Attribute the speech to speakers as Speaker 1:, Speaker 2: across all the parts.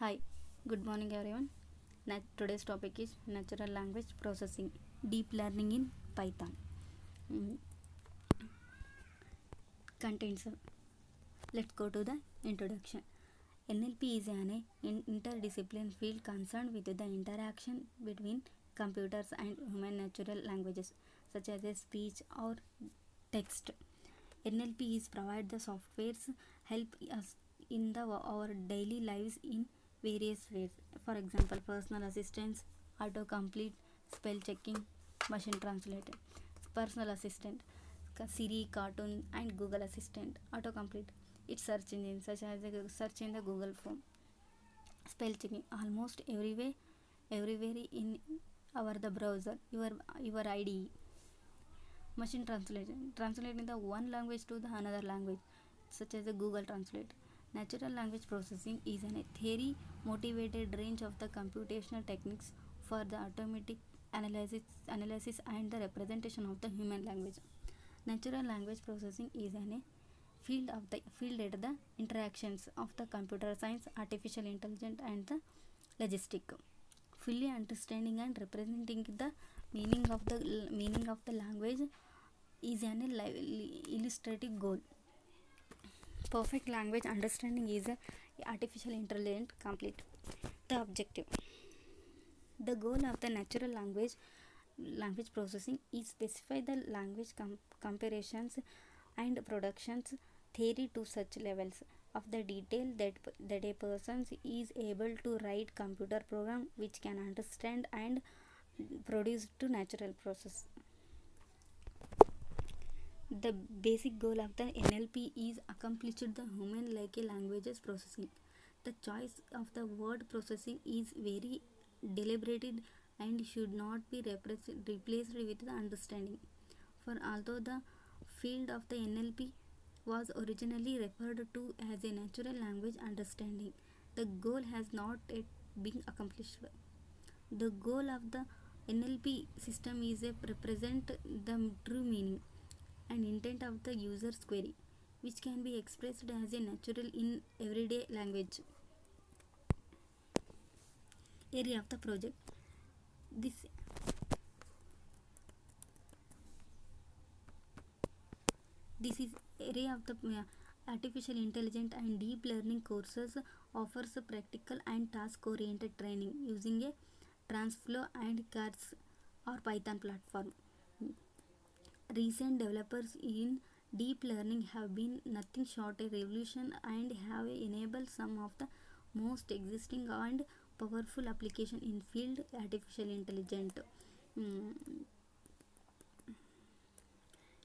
Speaker 1: Hi, good morning everyone. Today's topic is natural language processing, deep learning in Python. Mm, Contents. Let's go to the introduction. NLP is an interdisciplinary field concerned with the interaction between computers and human natural languages, such as speech or text. NLP is provide the softwares help us in our daily lives in various ways. For example, personal assistance, autocomplete, spell checking, machine translated. Personal assistant, Siri, Cartoon, and Google Assistant. Autocomplete, it's search engine such as the search in the Google form. Spell checking, almost everywhere in our the browser, your IDE. Machine translation, translating the one language to the another language, such as the Google Translate. Natural language processing is a theory motivated range of the computational techniques for the automatic analysis and the representation of the human language. Natural language processing is a field at the interactions of the computer science, artificial intelligence, and the logistic. Fully understanding and representing the meaning of the language is an illustrative goal. Perfect language understanding is a artificial intelligence complete. The objective. The goal of the natural language processing is specify the language comparisons and productions theory to such levels of the detail that a person is able to write computer program which can understand and produce to natural process. The basic goal of the NLP is accomplished the human like a languages processing. The choice of the word processing is very deliberated and should not be replaced with the understanding. For although the field of the NLP was originally referred to as a natural language understanding, the goal has not yet been accomplished. The goal of the NLP system is to represent the true meaning and intent of the user's query, which can be expressed as a natural in everyday language. Area of the project. This this is area of the artificial intelligence and deep learning courses offers a practical and task oriented training using a TransFlow and CARS or Python platform. Recent developers in deep learning have been nothing short a revolution and have enabled some of the most existing and powerful application in field artificial intelligence. Mm,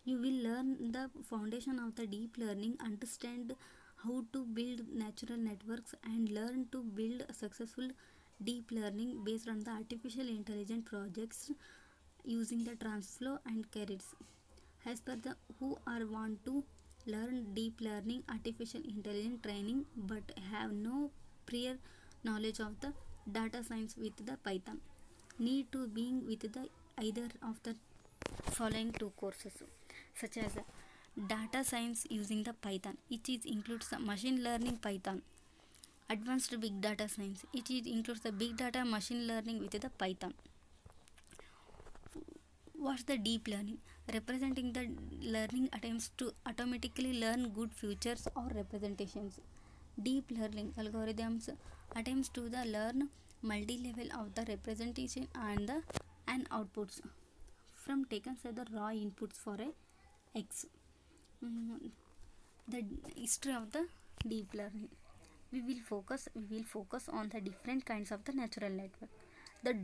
Speaker 1: you will learn the foundation of the deep learning, understand how to build natural networks, and learn to build successful deep learning based on the artificial intelligence projects using the TransFlow and Keras. As per the who are want to learn deep learning artificial intelligence training but have no prior knowledge of the data science with the Python, need to being with the either of the following two courses, such as data science using the Python, which is includes the machine learning Python. Advanced big data science, it is includes the big data machine learning with the Python. What's the deep learning? Representing the learning attempts to automatically learn good features or representations. Deep learning algorithms attempts to the learn multi-level of the representation and outputs from taken as the raw inputs for a X. Mm, the history of the deep learning. We will focus on the different kinds of the natural network. The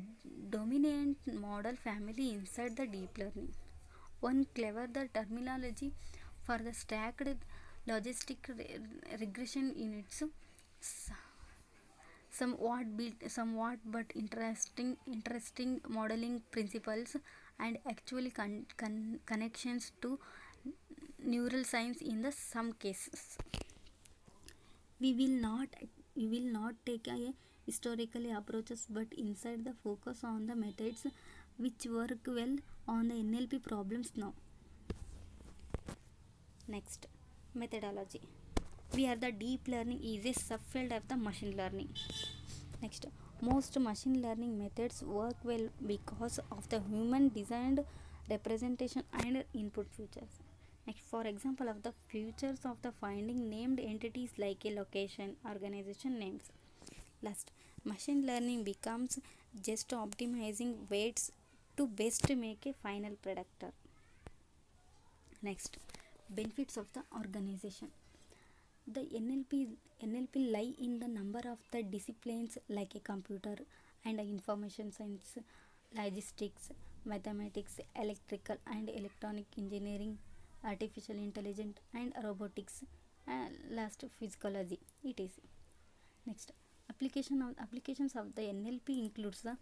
Speaker 1: dominant model family inside the deep learning. One clever the terminology for the stacked logistic regression units, somewhat but interesting modeling principles and actually connections to neural science in the some cases. We will not take a historically approaches but instead the focus on the methods which work well on the NLP problems now. Next, methodology. We are the deep learning is a subfield of the machine learning. Next, most machine learning methods work well because of the human designed representation and input features. Next, for example of the features of the finding named entities like a location, organization names. Last, machine learning becomes just optimizing weights to best make a final predictor. Next, benefits of the organization. The NLP lie in the number of the disciplines like a computer and information science, logistics, mathematics, electrical and electronic engineering, artificial intelligence and robotics, and last physiology. It is. Next, applications of the NLP includes the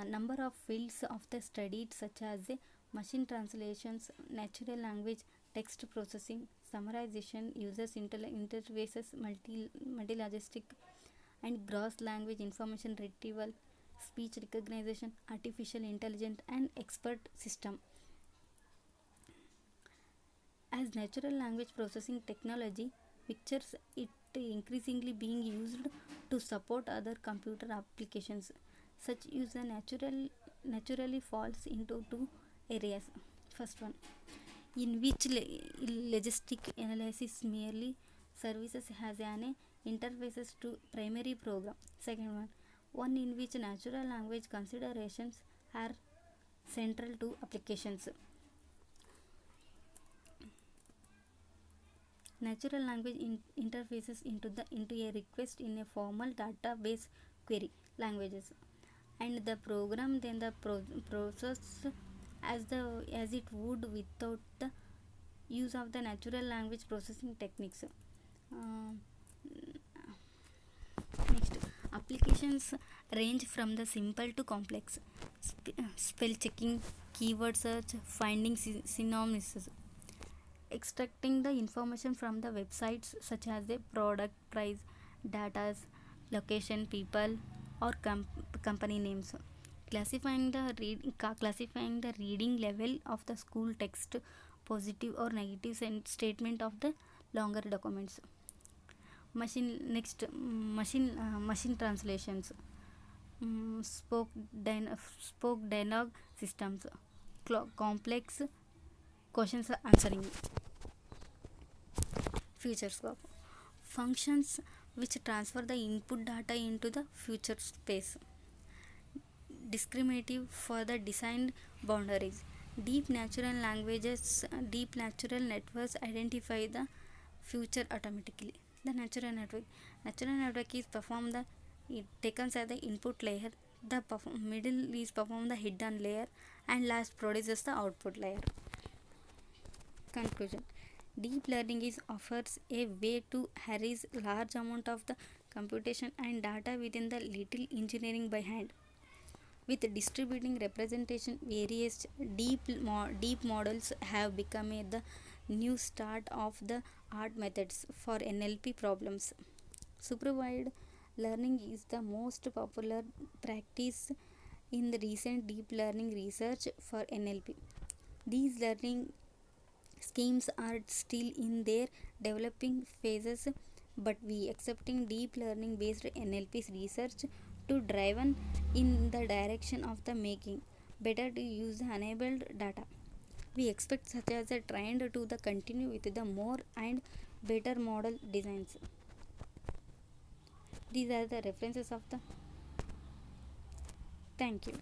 Speaker 1: number of fields of the studied such as machine translations, natural language, text processing, summarization, users interfaces, multilogistic and gross language information retrieval, speech recognition, artificial intelligence and expert system. As natural language processing technology pictures it increasingly being used to support other computer applications. Such use naturally falls into two areas. First one, in which logistic analysis merely services has an interfaces to primary program. Second one in which natural language considerations are central to applications. Natural language interfaces into a request in a formal database query languages, and the program then the process as it would without the use of the natural language processing techniques. Uh, Next, applications range from the simple to complex. Spell checking, keyword search, finding synonyms, extracting the information from the websites such as the product price, data, location, people, or company names, classifying the reading level of the school text, positive or negative statement of the longer documents. Machine translations, spoke dialogue systems, complex questions answering. Features of functions which transfer the input data into the future space, discriminative for the designed boundaries. Deep natural networks identify the future automatically. The natural network is perform the it takes as the input layer, the middle is perform the hidden layer, and last produces the output layer. Conclusion: deep learning is offers a way to harness large amount of the computation and data within the little engineering by hand. With distributing representation, various deep models have become the new start of the art methods for NLP problems. Supervised learning is the most popular practice in the recent deep learning research for NLP. These learning schemes are still in their developing phases, but we accepting deep learning based NLP research to drive in the direction of the making better to use the enabled data. We expect such as a trend to the continue with the more and better model designs. These are the references of the. Thank you.